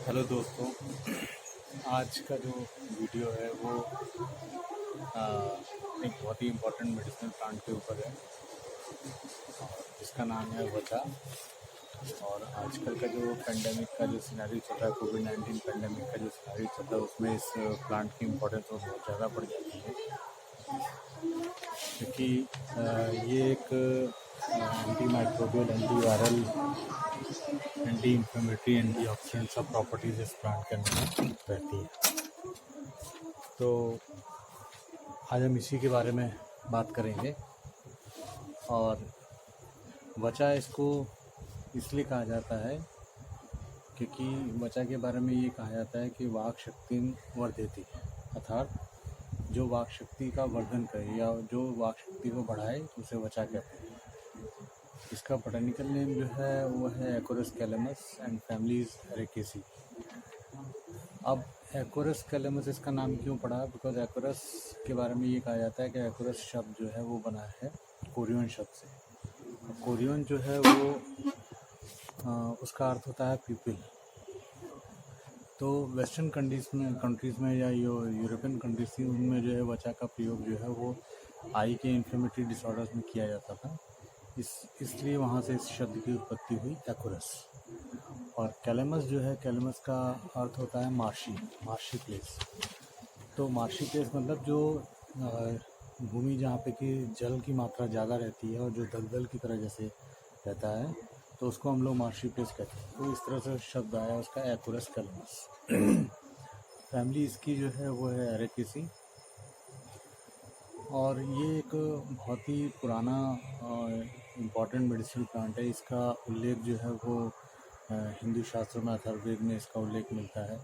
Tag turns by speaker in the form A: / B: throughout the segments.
A: Hello दोस्तों, आज का जो वीडियो है वो एक बहुत ही इम्पोर्टेंट मेडिसिनल प्लांट के ऊपर है और इसका नाम है वचा। और आजकल का जो पेंडेमिक का जो सिनेरियो चल रहा है, कोविड-19 पेंडेमिक का जो सिनेरियो चल रहा है, उसमें इस प्लांट की इम्पोर्टेंस और बहुत ज़्यादा बढ़ जाती है, क्योंकि ये एक anti microbial, anti viral, anti inflammatory, anti oxidant सब प्रॉपर्टीज इस प्लांट के अंदर रहती है। तो आज हम इसी के बारे में बात करेंगे। और वचा इसको इसलिए कहा जाता है क्योंकि वचा के बारे में ये कहा जाता है कि वाक शक्ति वर्धेती, अर्थात जो वाक शक्ति का वर्धन करे या जो वाक शक्ति को बढ़ाए उसे वचा कहते हैं। इसका बोटेनिकल नेम जो है वो है एकोरस कैलेमस एंड फैमिलीज एरेकेसी। अब एकोरस कैलेमस इसका नाम क्यों पड़ा? बिकॉज एकोरस के बारे में ये कहा जाता है कि एकोरस शब्द जो है वो बना है कोरियन शब्द से। कोरियन जो है वो उसका अर्थ होता है पीपल। तो वेस्टर्न कंट्रीज़ में या यूरोपियन कंट्रीज थी, उनमें जो है वचा का प्रयोग जो है वो आई के इन्फ्लेमेटरी डिसऑर्डर्स में किया जाता था। इसलिए वहाँ से इस शब्द की उत्पत्ति हुई एकोरस। और कैलेमस जो है, कैलेमस का अर्थ होता है मार्शी प्लेस। तो मार्शी प्लेस मतलब जो भूमि जहाँ पे कि जल की मात्रा ज़्यादा रहती है और जो दलदल की तरह जैसे रहता है, तो उसको हम लोग मार्शी प्लेस कहते हैं। तो इस तरह से शब्द आया उसका एकोरस कैलेमस। फैमिली इसकी जो है वो है एरेकेसी। और ये एक बहुत ही पुराना इम्पॉर्टेंट मेडिसिनल प्लांट है। इसका उल्लेख जो है वो हिंदू शास्त्रों में, अथर्ववेद में इसका उल्लेख मिलता है।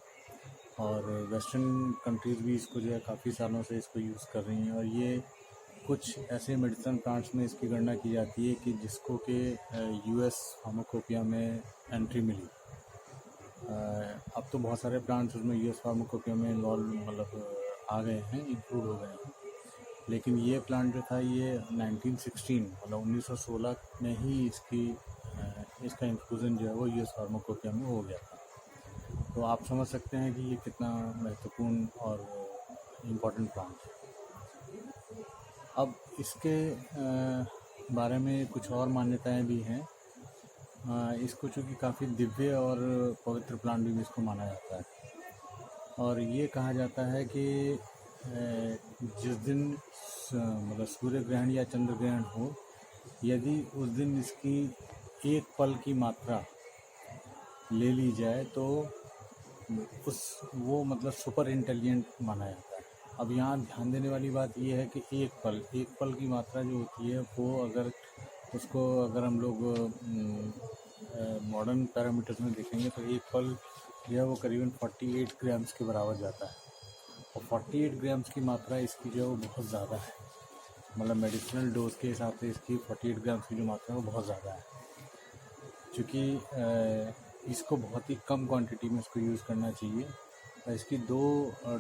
A: और वेस्टर्न कंट्रीज़ भी इसको जो है काफ़ी सालों से इसको यूज़ कर रही हैं। और ये कुछ ऐसे मेडिसिनल प्लांट्स में इसकी गणना की जाती है कि जिसको कि यूएस फार्माकोपिया में एंट्री मिली। अब तो बहुत सारे प्लांट्स उसमें यूएस फार्माकोपिया में इन्वॉल्व मतलब आ गए हैं, इंक्लूड हो गए हैं। लेकिन ये प्लांट जो था ये 1916 मतलब 1916 में ही इसका इंक्लूजन जो है वो यूएस फार्माकोपिया में हो गया था। तो आप समझ सकते हैं कि ये कितना महत्वपूर्ण और इम्पोर्टेंट प्लांट है। अब इसके बारे में कुछ और मान्यताएं भी हैं। इसको चूँकि काफ़ी दिव्य और पवित्र प्लांट भी इसको माना जाता है। और ये कहा जाता है कि जिस दिन मतलब सूर्य ग्रहण या चंद्र ग्रहण हो, यदि उस दिन इसकी एक पल की मात्रा ले ली जाए तो वो मतलब सुपर इंटेलिजेंट माना जाता है। अब यहाँ ध्यान देने वाली बात ये है कि एक पल की मात्रा जो होती है वो अगर हम लोग मॉडर्न पैरामीटर्स में देखेंगे तो एक पल जो है वो करीबन 48 ग्राम्स के बराबर जाता है। और 48 ग्राम्स की मात्रा इसकी जो है वो बहुत ज़्यादा है। मतलब मेडिसिनल डोज के हिसाब से इसकी 48 ग्राम्स की जो मात्रा है वो बहुत ज़्यादा है। क्योंकि इसको बहुत ही कम क्वांटिटी में इसको यूज़ करना चाहिए। और इसकी दो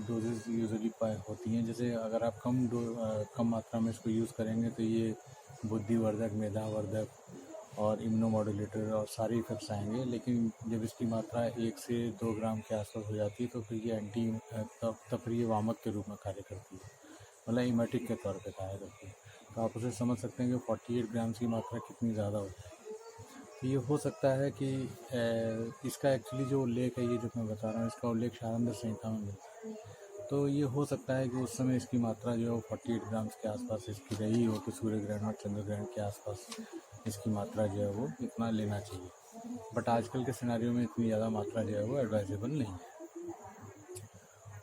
A: डोजेस यूजुअली होती हैं। जैसे अगर आप कम मात्रा में इसको यूज़ करेंगे तो ये बुद्धिवर्धक, मेधावर्धक और इम्यूनोमॉड्यूलेटर और सारे इफेक्ट्स आएंगे। लेकिन जब इसकी मात्रा 1 से 2 ग्राम के आसपास हो जाती है तो फिर ये तब फिर ये वामक के रूप में कार्य करती है, मतलब इमेटिक के तौर पे कार्य करती है। तो आप उसे समझ सकते हैं कि 48 ग्राम्स की मात्रा कितनी ज़्यादा होती है। तो ये हो सकता है कि इसका एक्चुअली जो उल्लेख है, ये जो मैं बता रहा हूँ, इसका उल्लेख शारंद्र संहिता में मिलता है। तो ये हो सकता है कि उस समय इसकी मात्रा जो है 48 ग्राम्स के आसपास इसकी रही हो कि सूर्य ग्रहण और चंद्र ग्रहण के आसपास इसकी मात्रा जो है वो इतना लेना चाहिए। बट आजकल के सिनेरियो में इतनी ज़्यादा मात्रा जो है वो एडवाइजेबल नहीं है।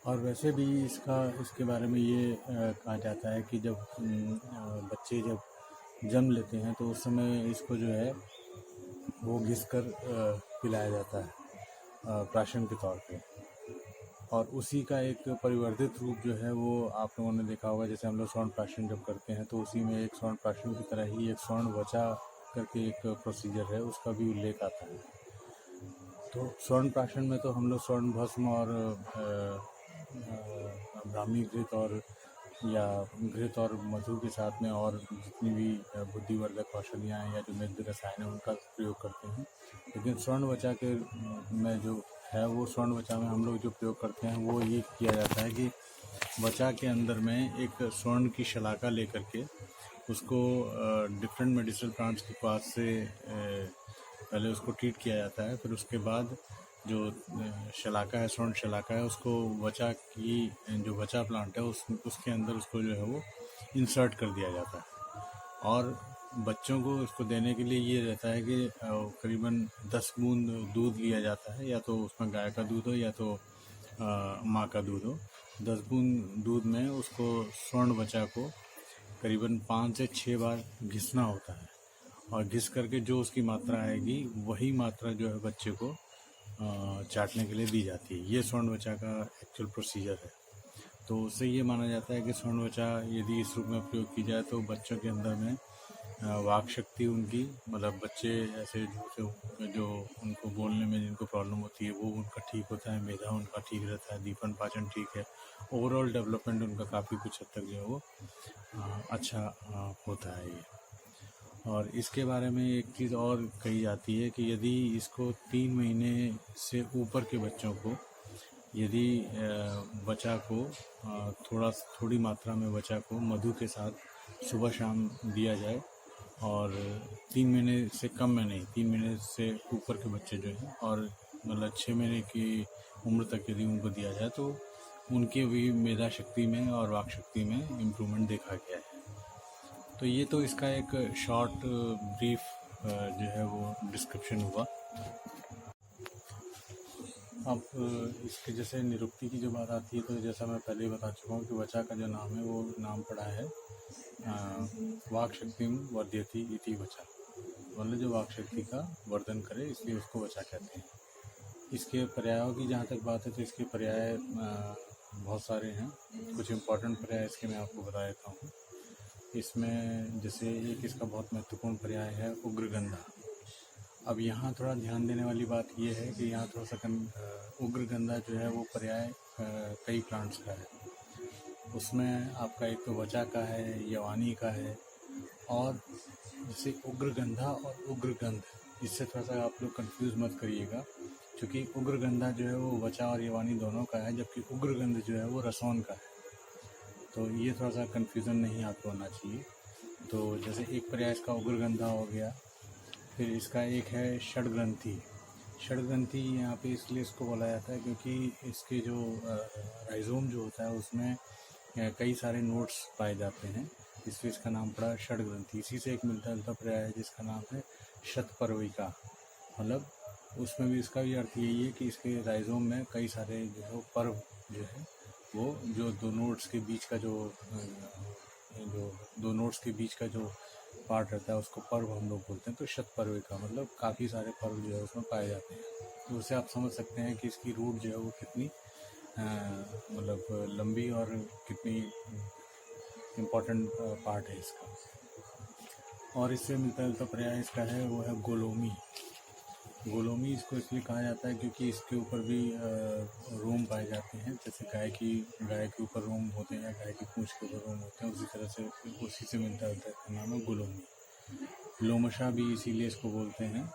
A: और वैसे भी इसके बारे में ये कहा जाता है कि जब बच्चे जब जन्म लेते हैं तो उस समय इसको जो है वो घिस कर पिलाया जाता है प्राशन के तौर पे। और उसी का एक परिवर्तित रूप जो है वो आप लोगों ने देखा होगा। जैसे हम लोग स्वर्ण प्राशन जब करते हैं तो उसी में एक स्वर्ण प्राशन की तरह ही एक स्वर्ण वचा करके एक प्रोसीजर है, उसका भी उल्लेख आता है। तो स्वर्ण प्राशन में तो हम लोग स्वर्ण भस्म और ब्राह्मी घृत और मधु के साथ में और जितनी भी बुद्धिवर्धक औषधियाँ या जो मेघ रसायन है उनका प्रयोग करते हैं। लेकिन स्वर्ण वचा के में जो है वो स्वर्ण वचा में हम लोग जो प्रयोग करते हैं वो ये किया जाता है कि वचा के अंदर में एक स्वर्ण की शलाका लेकर के उसको डिफरेंट मेडिसिनल प्लांट्स के पास से पहले उसको ट्रीट किया जाता है। फिर उसके बाद जो शलाका है, स्वर्ण शलाका है, उसको वचा की जो वचा प्लांट है उसके अंदर उसको जो है वो इंसर्ट कर दिया जाता है। और बच्चों को उसको देने के लिए ये रहता है कि करीबन 10 बूंद दूध लिया जाता है, या तो उसमें गाय का दूध हो या तो माँ का दूध हो। 10 बूंद दूध में उसको स्वर्ण वचा को करीबन 5 से 6 बार घिसना होता है, और घिस करके जो उसकी मात्रा आएगी वही मात्रा जो है बच्चे को चाटने के लिए दी जाती है। ये स्वर्ण वचा का एक्चुअल प्रोसीजर है। तो उससे ये माना जाता है कि स्वर्ण वचा यदि इस रूप में प्रयोग की जाए तो बच्चों के अंदर में वाक शक्ति उनकी, मतलब बच्चे ऐसे जो उनको बोलने में जिनको प्रॉब्लम होती है वो उनका ठीक होता है, मेधा उनका ठीक रहता है, दीपन पाचन ठीक है, ओवरऑल डेवलपमेंट उनका काफ़ी कुछ हद तक जो है वो अच्छा होता है ये। और इसके बारे में एक चीज़ और कही जाती है कि यदि इसको 3 महीने से ऊपर के बच्चों को यदि वचा को थोड़ी मात्रा में वचा को मधु के साथ सुबह शाम दिया जाए, और 3 महीने से कम में नहीं, 3 महीने से ऊपर के बच्चे जो हैं और मतलब 6 महीने की उम्र तक यदि उनको दिया जाए तो उनकी भी मेधा शक्ति में और वाक शक्ति में इम्प्रूवमेंट देखा गया है। तो ये तो इसका एक शॉर्ट ब्रीफ जो है वो डिस्क्रिप्शन हुआ। अब इसके जैसे निरुक्ति की जो बात आती है तो जैसा मैं पहले ही बता चुका हूँ कि वचा का जो नाम है वो नाम पड़ा है वाक शक्ति वर्ध्यति इति वचा, मतलब जो वाक शक्ति का वर्धन करे इसलिए उसको वचा कहते हैं। इसके पर्यायों की जहाँ तक बात है तो इसके पर्याय बहुत सारे हैं। कुछ इम्पोर्टेंट पर्याय इसके मैं आपको बता देता हूँ। इसमें जैसे एक इसका बहुत महत्वपूर्ण पर्याय है उग्रगंधा। अब यहाँ थोड़ा ध्यान देने वाली बात ये है कि यहाँ थोड़ा सा उग्रगंधा जो है वो पर्याय कई प्लांट्स का है। उसमें आपका एक तो वचा का है, यवानी का है, और जैसे उग्रगंधा और उग्रगंध, इससे थोड़ा सा आप लोग कंफ्यूज मत करिएगा, क्योंकि उग्रगंधा जो है वो वचा और यवानी दोनों का है, जबकि उग्रगंध जो है वो रसौन का है। तो ये थोड़ा सा कन्फ्यूज़न नहीं आपको होना चाहिए। तो जैसे एक पर्याय इसका उग्रगंधा हो गया। फिर इसका एक है षडग्रंथि। षडग्रंथि यहाँ पे इसलिए इसको बोला जाता है क्योंकि इसके जो राइजोम जो होता है उसमें कई सारे नोट्स पाए जाते हैं, इसलिए इसका नाम पड़ा षडग्रंथि। इसी से एक मिलता जुलता पर्याय है जिसका नाम है शतपर्विका, मतलब उसमें भी इसका भी अर्थ यही है कि इसके राइजोम में कई सारे जो है पर्व जो है वो जो दो नोट्स के बीच का जो दो नोट्स के बीच का जो पार्ट रहता है उसको पर्व हम लोग बोलते हैं। तो शतपर्विका मतलब काफ़ी सारे पर्व जो है उसमें पाए जाते हैं। तो उससे आप समझ सकते हैं कि इसकी रूट जो है वो कितनी मतलब लंबी और कितनी इम्पोर्टेंट पार्ट है इसका। और इससे मिलता जुलता पर्याय इसका है वो है गोलोमी। गोलोमी इसको इसलिए कहा जाता है क्योंकि इसके ऊपर भी रोम पाए जाते हैं। जैसे गाय के ऊपर रोम होते हैं, गाय की पूंछ के ऊपर रोम होते हैं, उसी तरह से उसी से मिलता जुलता है, नाम है गोलोमी। लोमशा भी इसीलिए इसको बोलते हैं।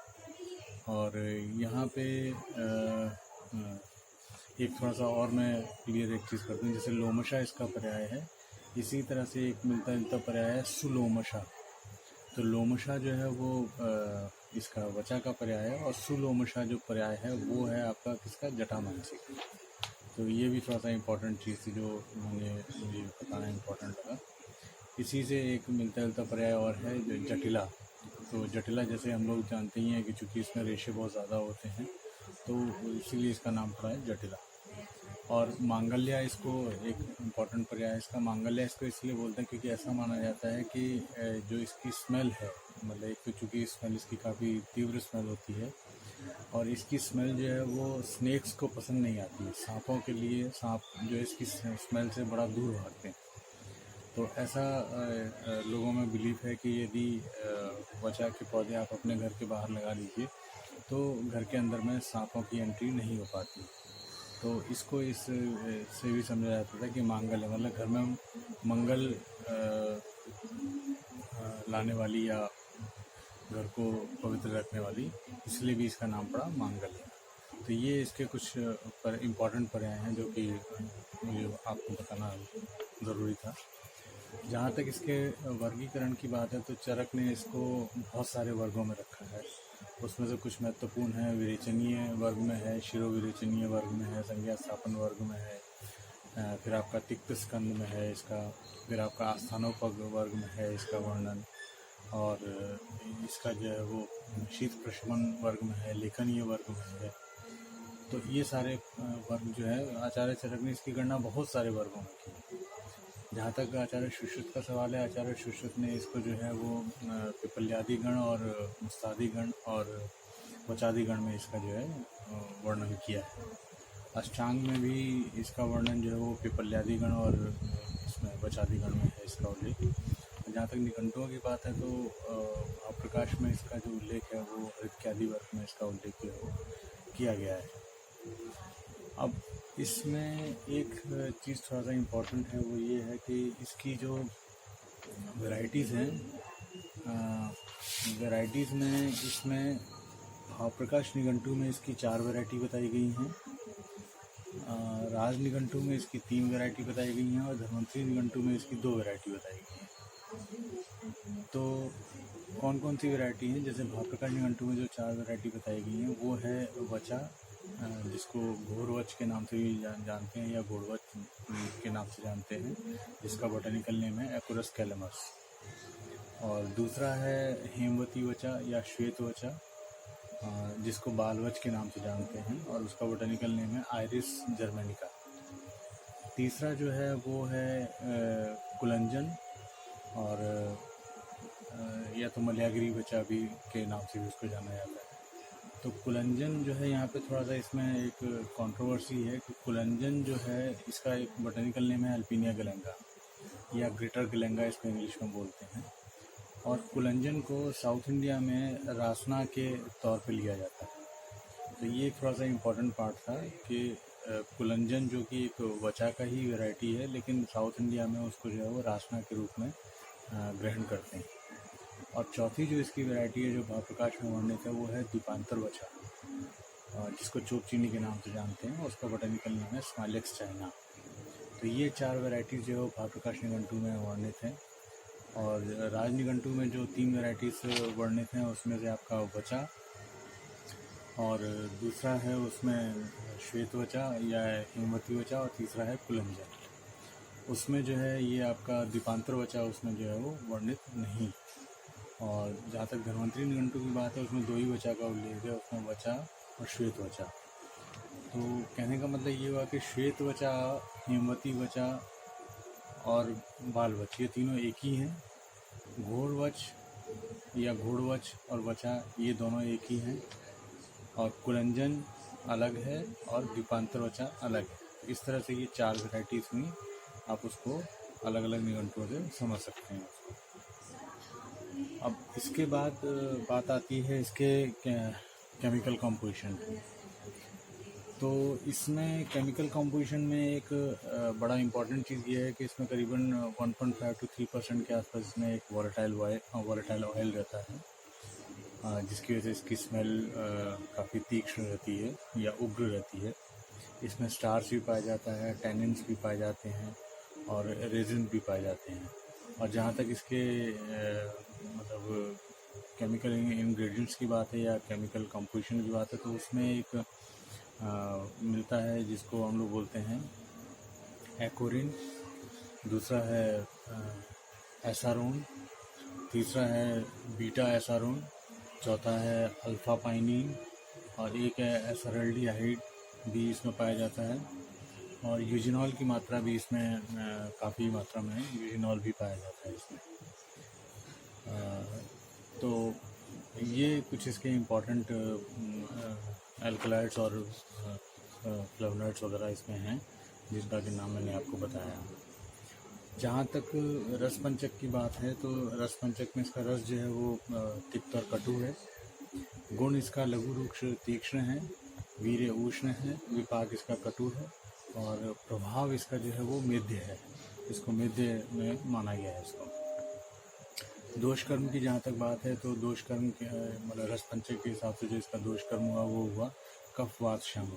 A: और यहाँ पे एक थोड़ा सा और मैं क्लियर एक चीज़ करता हूँ। जैसे लोमशा इसका पर्याय है, इसी तरह से एक मिलता जुलता पर्याय है सुलोमशा। तो लोमशा जो है वो इसका वचा का पर्याय है, और सुलोमशा जो पर्याय है वो है आपका किसका, जटामानसिक। तो ये भी थोड़ा सा इम्पोर्टेंट चीज़ थी जो मुझे बताना इम्पोर्टेंट लगा। इसी से एक मिलता जुलता पर्याय और है जो जटिला। तो जटिला जैसे हम लोग जानते ही हैं कि चूँकि इसमें रेशे बहुत ज़्यादा होते हैं तो इसीलिए इसका नाम पड़ा है जटिला। और मांगल्या इसको एक इम्पॉर्टेंट पर्याय है इसका। मांगल्या इसको इसलिए बोलते हैं क्योंकि ऐसा माना जाता है कि जो इसकी स्मेल है, मतलब एक तो चूँकि स्मेल इसकी काफ़ी तीव्र स्मेल होती है, और इसकी स्मेल जो है वो स्नेक्स को पसंद नहीं आती है। सांपों के लिए सांप जो है इसकी स्मेल से बड़ा दूर भागते हैं। तो ऐसा लोगों में बिलीफ है कि यदि वचा के पौधे आप अपने घर के बाहर लगा लीजिए तो घर के अंदर में सांपों की एंट्री नहीं हो पाती। तो इसको इस से भी समझा जाता था कि मांगल है, मतलब घर में मंगल लाने वाली या घर को पवित्र रखने वाली, इसलिए भी इसका नाम पड़ा मांगल्य। तो ये इसके कुछ पर इम्पॉर्टेंट पर्याय हैं जो कि मुझे आपको बताना ज़रूरी था। जहाँ तक इसके वर्गीकरण की बात है तो चरक ने इसको बहुत सारे वर्गों में रखा है। उसमें से कुछ महत्वपूर्ण है, विरेचनीय वर्ग में है, शिरोविरेचनीय वर्ग में है, संज्ञा स्थापन वर्ग में है, फिर आपका तिक्त स्कंद में है इसका, फिर आपका आस्थानोपग वर्ग में है इसका वर्णन, और इसका जो है वो शीत प्रशमन वर्ग में है, लेखनीय वर्ग में है। तो ये सारे वर्ग जो है आचार्य चरक ने इसकी गणना बहुत सारे वर्गों में की। जहाँ तक आचार्य सुश्रुत का सवाल है, आचार्य सुश्रुत ने इसको जो है वो पिपल्यादि गण और मुस्तादि गण और वचादि गण में इसका जो है वर्णन किया है। अष्टांग में भी इसका वर्णन जो है वो पिपल्यादि गण और इसमें वचादि गण में है इसका उल्लेख। जहाँ तक निघंटुओं की बात है तो प्रकाश में इसका जो उल्लेख है वो हृदयादि वर्ग में इसका उल्लेख जो है वो किया गया है। अब इसमें एक चीज़ थोड़ा सा इम्पोर्टेंट है, वो ये है कि इसकी जो वैरायटीज़ हैं, वैरायटीज़ में इसमें भावप्रकाश निघंटु में इसकी 4 वैरायटी बताई गई हैं, राज निघंटु में इसकी 3 वैरायटी बताई गई हैं और धन्वंतरी निघंटु में इसकी 2 वैरायटी बताई गई हैं। तो कौन कौन सी वैरायटी हैं? जैसे भावप्रकाश निघंटु में जो 4 वैरायटी बताई गई हैं वो है वचा, जिसको घोरवच के नाम से भी जानते हैं या घोड़वच के नाम से जानते हैं, जिसका बोटेनिकल नेम है एकोरस कैलेमस। और दूसरा है हेमवती वचा या श्वेत वचा, जिसको बालवच के नाम से जानते हैं और उसका बोटेनिकल नेम है आइरिस जर्मेनिका। तीसरा जो है वो है कुलंजन, और या तो मलयागिरी वचा भी के नाम से भी उसको जाना जाता है। तो कुलंजन जो है यहाँ पे थोड़ा सा इसमें एक कंट्रोवर्सी है कि कुलंजन जो है इसका एक बोटेनिकल नेम है अल्पिनिया गलेंगा या ग्रेटर गलेंगा इसको इंग्लिश में बोलते हैं। और कुलंजन को साउथ इंडिया में रासना के तौर पे लिया जाता है। तो ये थोड़ा सा इम्पोर्टेंट पार्ट था कि कुलंजन जो कि एक वचा का ही वैरायटी है, लेकिन साउथ इंडिया में उसको जो है वो रासना के रूप में ग्रहण करते हैं। और चौथी जो इसकी वैरायटी है जो भावप्रकाश में वर्णित है वो है दीपांतर वचा, जिसको चोप चीनी के नाम से जानते हैं, उसका बोटेनिकल नेम है स्माइलेक्स चाइना। तो ये 4 वैरायटीज़ जो है भावप्रकाश निघंटु में वर्णित हैं। और राज निघंटु में जो 3 वैरायटीज़ वर्णित हैं उसमें से आपका वचा, और दूसरा है उसमें श्वेत वचा या हेमवती वचा, और तीसरा है कुलंजन। उसमें जो है ये आपका दीपांतर वचा उसमें जो है वो वर्णित नहीं। और जहाँ तक धन्वंतरी निघंटु की बात है उसमें 2 ही वचा का उल्लेख है, उसमें वचा और श्वेत वचा। तो कहने का मतलब ये हुआ कि श्वेत वचा, हेमवती वचा और बालवच ये तीनों एक ही हैं। घोड़वच या घोड़वच और वचा ये दोनों एक ही हैं, और कुलंजन अलग है और दीपांतर वचा अलग है। इस तरह से ये 4 वैरायटीज़ हुई, आप उसको अलग अलग निघंटुओं से समझ सकते हैं उसको। अब इसके बाद बात आती है इसके केमिकल कंपोजिशन। तो इसमें केमिकल कंपोजिशन में एक बड़ा इम्पॉर्टेंट चीज़ ये है कि इसमें करीबन 1.5 to 3% के आसपास इसमें एक वॉलेटाइल ऑयल रहता है, जिसकी वजह से इसकी स्मेल काफ़ी तीक्ष्ण रहती है या उग्र रहती है। इसमें स्टार्च भी पाया जाता है, टैनिन्स भी पाए जाते हैं और रेजिन भी पाए जाते हैं। और जहाँ तक इसके मतलब केमिकल इंग्रेडिएंट्स की बात है या केमिकल कंपोजिशन की बात है तो उसमें एक मिलता है जिसको हम लोग बोलते हैं एकोरिन, दूसरा है एसारोन, तीसरा है बीटा एसारोन, चौथा है अल्फा पाइनिन, और एक है एसरल्डिहाइड भी इसमें पाया जाता है। और यूजिनॉल की मात्रा भी इसमें काफ़ी मात्रा में यूजिनॉल भी पाया जाता है इसमें। तो ये कुछ इसके इम्पोर्टेंट एल्कलाइड्स और फ्लेवोनॉइड्स वगैरह इसमें हैं, जिसका कि नाम मैंने आपको बताया। जहाँ तक रस पंचक की बात है तो रस पंचक में इसका रस जो है वो तिक्त और कटु है। गुण इसका लघु रूक्ष तीक्ष्ण है, वीर्य उष्ण है, विपाक इसका कटु है, और प्रभाव इसका जो है वो मेध्य है, इसको मेध्य में माना गया है इसको। दोष कर्म की जहाँ तक बात है तो दोष कर्म के मतलब रस पंचक के हिसाब से जो इसका दोष कर्म हुआ वो हुआ कफवात शम।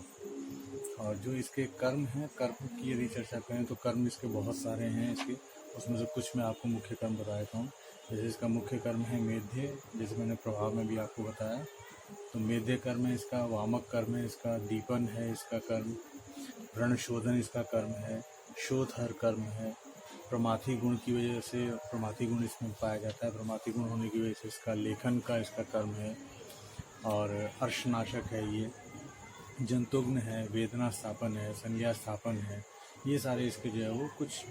A: और जो इसके कर्म हैं, कर्म की यदि चर्चा करें तो कर्म इसके बहुत सारे हैं। इसके उसमें से कुछ मैं आपको मुख्य कर्म बता देता हूँ। जैसे इसका मुख्य कर्म है मेध्य, जैसे मैंने प्रभाव में भी आपको बताया। तो मेध्य कर्म है इसका, वामक कर्म है इसका, दीपन है इसका कर्म, व्रण शोधन इसका कर्म है, शोधहर कर्म है, प्रमाथी गुण की वजह से, प्रमाथी गुण इसमें पाया जाता है, प्रमाथी गुण होने की वजह से इसका लेखन का इसका कर्म है। और अर्शनाशक है ये, जंतुग्न है, वेदना स्थापन है, संज्ञा स्थापन है। ये सारे इसके जो है वो कुछ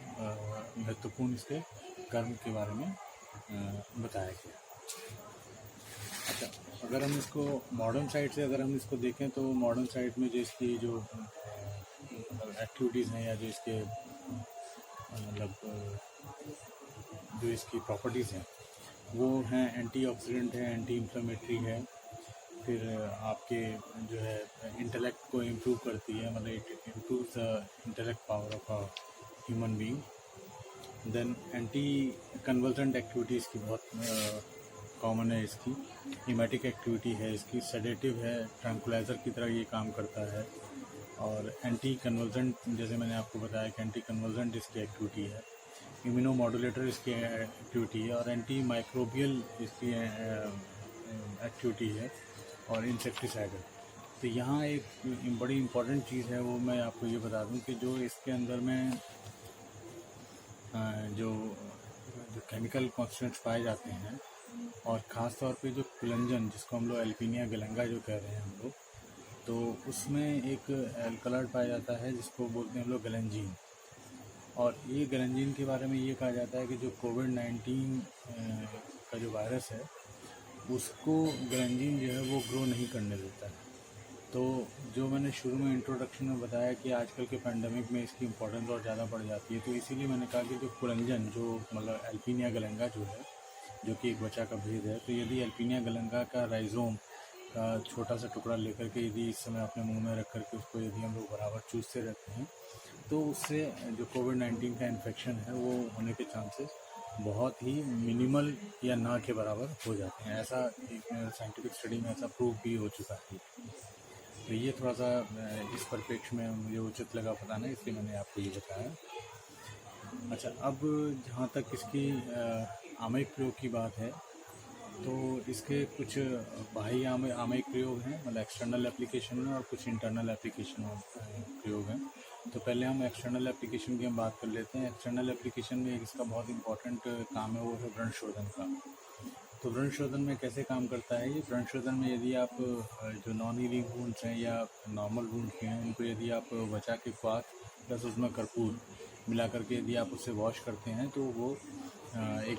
A: महत्वपूर्ण इसके कर्म के बारे में बताया गया। अच्छा, अगर हम इसको मॉडर्न साइड से अगर हम इसको देखें तो मॉडर्न साइड में जो इसकी जो एक्टिविटीज़ हैं या जो इसके मतलब जो इसकी प्रॉपर्टीज़ हैं वो हैं एंटीऑक्सीडेंट है, एंटी इन्फ्लेमेटरी है, फिर आपके जो है इंटेलेक्ट को इम्प्रूव करती है, मतलब it improve the intellect power of a human being. Then anti convergent activity इसकी बहुत कॉमन है इसकी, हिमेटिक एक्टिविटी है इसकी, सेडेटिव है, ट्रैंकुलाइजर की तरह ये काम करता है। और एंटी कन्वर्जेंट, जैसे मैंने आपको बताया कि एंटी कन्वर्जेंट इसकी एक्टिविटी है, इम्यूनो मॉड्यूलेटर इसकी एक्टिविटी है, और एंटी माइक्रोबियल इसकी एक्टिविटी है, और इंसेक्टिसाइडल। तो यहाँ एक बड़ी इम्पॉर्टेंट चीज़ है वो मैं आपको ये बता दूं कि जो इसके अंदर में जो केमिकल कॉन्स्टिट्यूएंट्स पाए जाते हैं, और ख़ास तौर पे जो कुलंजन जिसको हम लोग एल्पिनिया गैलेंगा जो कह रहे हैं हम लोग, तो उसमें एक एल्कलॉइड पाया जाता है जिसको बोलते हैं हम लोग गैलेंजीन। और ये गैलेंजीन के बारे में ये कहा जाता है कि जो कोविड-19 का जो वायरस है उसको गैलेंजीन जो है वो ग्रो नहीं करने देता है। तो जो मैंने शुरू में इंट्रोडक्शन में बताया कि आजकल के पैंडमिक में इसकी इम्पोर्टेंस और ज़्यादा बढ़ जाती है, तो इसीलिए मैंने कहा कि जो कुलंजन जो मतलब एल्पिनिया गैलेंगा जो है, जो कि एक बच्चा का भेद है, तो यदि एल्पिनिया गैलेंगा का राइजोम का छोटा सा टुकड़ा लेकर के यदि इस समय अपने मुंह में रख करके उसको यदि हम लोग बराबर चूसते रहते हैं तो उससे जो कोविड-19 का इन्फेक्शन है वो होने के चांसेस बहुत ही मिनिमल या ना के बराबर हो जाते हैं। ऐसा एक साइंटिफिक स्टडी में ऐसा प्रूव भी हो चुका है। तो ये थोड़ा सा इस परिप्रेक्ष्य में मुझे उचित लगा बताना, इसलिए मैंने आपको ये बताया। अच्छा, अब जहाँ तक इसकी आमयिक प्रयोग की बात है तो इसके कुछ बाह्य आमयिक प्रयोग हैं, मतलब एक्सटर्नल एप्लीकेशन में, और कुछ इंटरनल एप्लीकेशन में प्रयोग हैं। तो पहले हम एक्सटर्नल एप्लीकेशन की हम बात कर लेते हैं। एक्सटर्नल एप्लीकेशन में एक इसका बहुत इंपॉर्टेंट काम है वो है व्रण शोधन का। तो व्रण शोधन में कैसे काम करता है ये? व्रण शोधन में यदि आप जो नॉन हीलिंग वुंड्स हैं या नॉर्मल वुंड्स हैं उनको यदि आप वचा के क्वाथ प्लस उसमें कर्पूर मिला करके यदि आप उससे वॉश करते हैं तो वो एक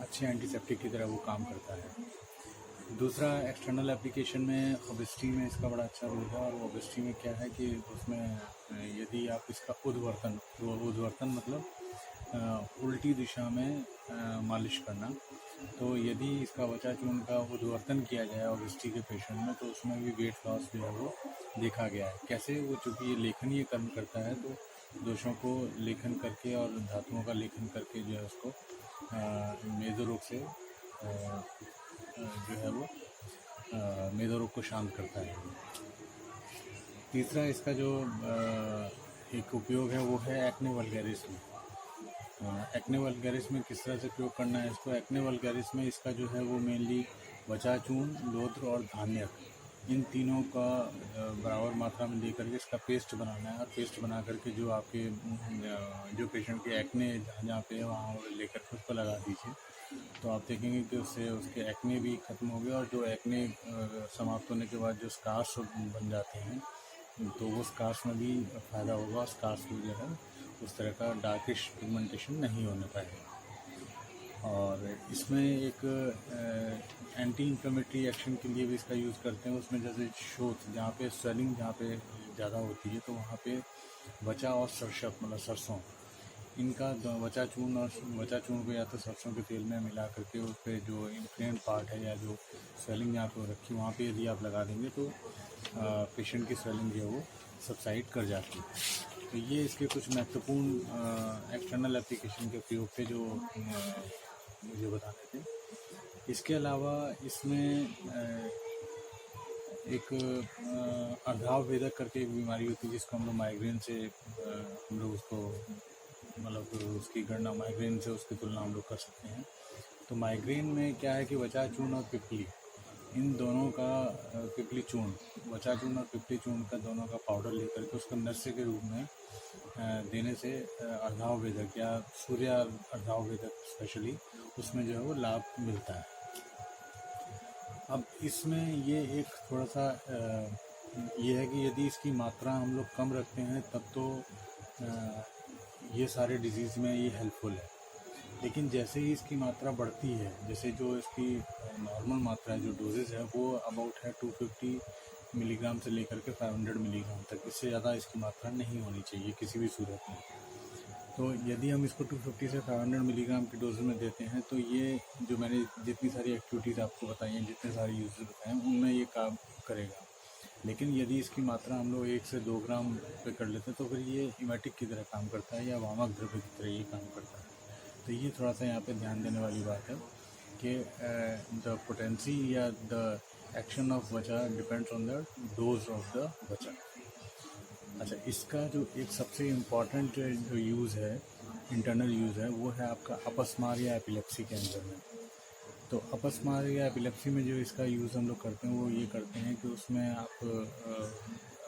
A: अच्छे एंटीसेप्टिक की तरह वो काम करता है। दूसरा एक्सटर्नल एप्लीकेशन में ओबेसिटी में इसका बड़ा अच्छा रोल है। और ओबेसिटी में क्या है कि उसमें यदि आप इसका उद्वर्तन मतलब उल्टी दिशा में मालिश करना, तो यदि इसका वचा चूर्ण का उद्वर्तन किया जाए ओबेसिटी के पेशेंट में तो उसमें भी वेट लॉस जो है वो देखा गया है। कैसे? वो चूँकि ये लेखनीय कर्म करता है तो दोषों को लेखन करके और धातुओं का लेखन करके जो है उसको मेदो रोग से जो है वो मेदो रोग को शांत करता है। तीसरा इसका जो एक उपयोग है वो है एक्ने वल्गैरिस में। एक्ने वल्गैरिस में किस तरह से प्रयोग करना है इसको? एक्ने वल्गैरिस में इसका जो है वो मेनली वचा चूर्ण, लोद्र और धान्यक, इन तीनों का बराबर मात्रा में लेकर के इसका पेस्ट बनाना है। और पेस्ट बना करके जो आपके जो पेशेंट के एक्ने जहाँ पे है वहाँ लेकर के उसको लगा दीजिए, तो आप देखेंगे कि उससे उसके एक्ने भी ख़त्म हो गए। और जो एक्ने समाप्त होने के बाद जो स्कार्स बन जाते हैं तो वो स्कार्स में भी फ़ायदा होगा। स्कार्स में जो है उस तरह का डार्किश पिगमेंटेशन नहीं होने पाएगा। और इसमें एक एंटी इन्फ्लेमेटरी एक्शन के लिए भी इसका यूज़ करते हैं। उसमें जैसे शोथ, जहाँ पे स्वेलिंग जहाँ पे ज़्यादा होती है तो वहाँ पे वचा और सरसों मतलब सरसों, इनका वचा चूर्ण और वचा चूर्ण को या तो सरसों के तेल में मिला करके उस पर जो इन्फ्लेम्ड पार्ट है या जो स्वेलिंग जहाँ पे रखी वहाँ पे यदि आप लगा देंगे तो पेशेंट की स्वेलिंग जो है वो सबसाइड कर जाती है। तो ये इसके कुछ महत्वपूर्ण एक्सटर्नल एप्लीकेशन के प्रयोग थे जो मुझे बताने थे। इसके अलावा इसमें एक अर्धाव वेदक करके एक बीमारी होती है जिसको हम लोग माइग्रेन से हम लोग उसको मतलब उसकी गणना माइग्रेन से उसकी तुलना हम लोग कर सकते हैं। तो माइग्रेन में क्या है कि वचा चूर्ण और पिपली, इन दोनों का पिपली चूर्ण, वचा चूर्ण और पिपली चूर्ण का दोनों का पाउडर लेकर के उसको नस्य के रूप में देने से अर्धाव वेदक या सूर्य अर्धाव वेदक स्पेशली उसमें जो है वो लाभ मिलता है। अब इसमें ये एक थोड़ा सा ये है कि यदि इसकी मात्रा हम लोग कम रखते हैं तब तो ये सारे डिजीज़ में ये हेल्पफुल है। लेकिन जैसे ही इसकी मात्रा बढ़ती है, जैसे जो इसकी नॉर्मल मात्रा है, जो डोजेज़ है वो अबाउट है 250 मिलीग्राम से लेकर के 500 मिलीग्राम तक, इससे ज़्यादा इसकी मात्रा नहीं होनी चाहिए किसी भी सूरत में। तो यदि हम इसको 250 से 500 मिलीग्राम की डोज में देते हैं तो ये जो मैंने जितनी सारी एक्टिविटीज़ आपको बताई हैं, जितने सारे यूजेस बताए हैं, उनमें ये काम करेगा। लेकिन यदि इसकी मात्रा हम लोग 1 से 2 ग्राम पे कर लेते हैं तो फिर ये इमेटिक की तरह काम करता है या वामक द्रव्य की तरह ये काम करता है। तो ये थोड़ा सा यहाँ पे ध्यान देने वाली बात है कि द पोटेंसी या द एक्शन ऑफ वचा depends on the dose of the वचा। अच्छा, इसका जो एक सबसे इम्पॉर्टेंट जो यूज़ है, इंटरनल यूज़ है, वो है आपका अपस्मार या एपिलेप्सी के अंदर में। तो अपस्मार या एपिलेप्सी में जो इसका यूज़ हम लोग करते हैं वो ये करते हैं कि उसमें आप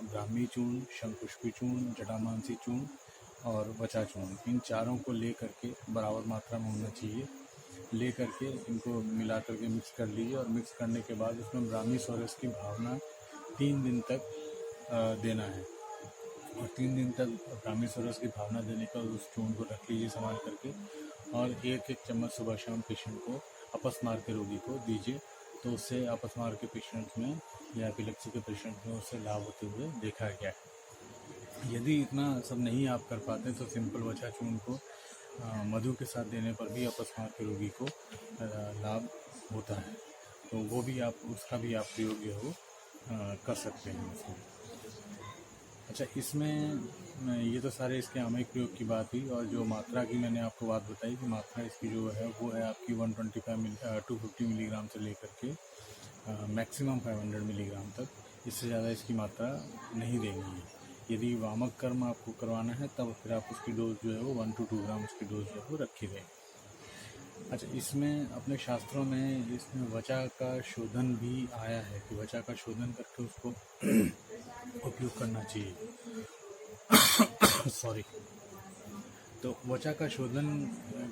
A: ब्राह्मी चूर्ण, शंकुष्पी चूर्ण, जटामांसी चूर्ण और वचा चूर्ण, इन चारों को ले करके बराबर मात्रा में होना चाहिए, ले करके इनको मिला करके मिक्स कर लीजिए और मिक्स करने के बाद उसमें ब्राह्मी सोरस की भावना 3 दिन तक देना है। और 3 दिन तक ब्राह्मी सोरस की भावना देने का उस चूर्ण को रख लीजिए संभाल करके, और 1-1 चम्मच सुबह शाम पेशेंट को, अपस्मार के रोगी को दीजिए। तो उससे अपस्मार के पेशेंट में या एपिलेप्सी के पेशेंट में उससे लाभ होते हुए देखा गया है। यदि इतना सब नहीं आप कर पाते तो सिंपल वचा चूर्ण को मधु के साथ देने पर भी अपस्मार के रोगी को लाभ होता है। तो वो भी आप, उसका भी आप प्रयोग जो हो कर सकते हैं उसमें। अच्छा, इसमें ये तो सारे इसके आमयिक प्रयोग की बात हुई, और जो मात्रा की मैंने आपको बात बताई कि मात्रा इसकी जो है वो है आपकी 250 मिलीग्राम से लेकर के मैक्सिमम 500 मिलीग्राम तक, इससे ज़्यादा इसकी मात्रा नहीं देनी है। यदि वामक कर्म आपको करवाना है तब फिर आप उसकी डोज जो है वो 1 to 2 ग्राम उसकी डोज जो है वो रखी रहेगी। अच्छा, इसमें अपने शास्त्रों में इसमें वचा का शोधन भी आया है कि वचा का शोधन करके उसको उपयोग करना चाहिए। सॉरी। तो वचा का शोधन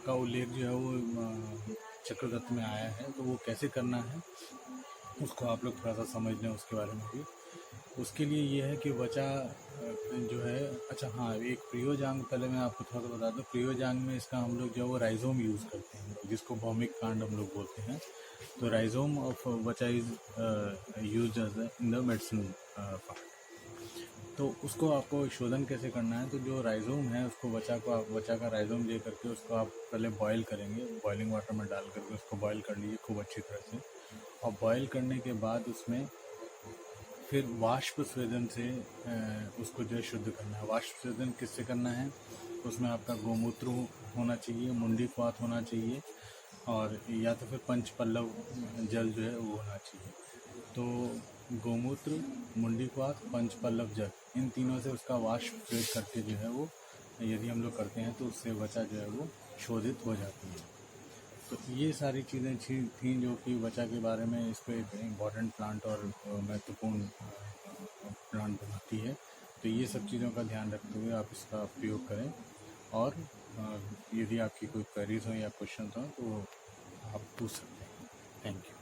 A: का उल्लेख जो है वो चक्रदत्त में आया है। तो वो कैसे करना है उसको आप लोग थोड़ा सा समझ लें उसके बारे में भी। उसके लिए ये है कि वचा जो है, अच्छा हाँ, एक प्रियोजांग, पहले मैं आपको थोड़ा सा बता दूँ। प्रियोजांग में इसका हम लोग जो है वो राइजोम यूज़ करते हैं, जिसको भौमिक कांड हम लोग बोलते हैं। तो rhizome of vacha is used as in the medicine part. तो उसको आपको शोधन कैसे करना है, तो जो राइजोम है उसको वचा का राइजोम ले करके उसको आप पहले बॉयल करेंगे, बॉइलिंग वाटर में डाल करके उसको बॉयल कर लीजिए खूब अच्छी तरह से। और बॉयल करने के बाद उसमें फिर वाष्प स्वेदन से उसको जो है शुद्ध करना है। वाष्प स्वेदन किससे करना है, उसमें आपका गोमूत्र होना चाहिए, मुंडीक्वाथ होना चाहिए, और या तो फिर पंचपल्लव जल जो है वो होना चाहिए। तो गोमूत्र, मुंडीक्वाथ, पंचपल्लव जल, इन तीनों से उसका वाष्प स्वेद करके जो है वो यदि हम लोग करते हैं तो उससे वचा जो है वो शोधित हो जाती है। तो ये सारी चीज़ें थी जो कि वचा के बारे में इसको एक इम्पॉर्टेंट प्लांट और महत्वपूर्ण प्लांट बनाती है। तो ये सब चीज़ों का ध्यान रखते हुए आप इसका प्रयोग करें, और यदि आपकी कोई क्वेरीज हो या क्वेश्चन हो तो आप पूछ सकते हैं। Thank you.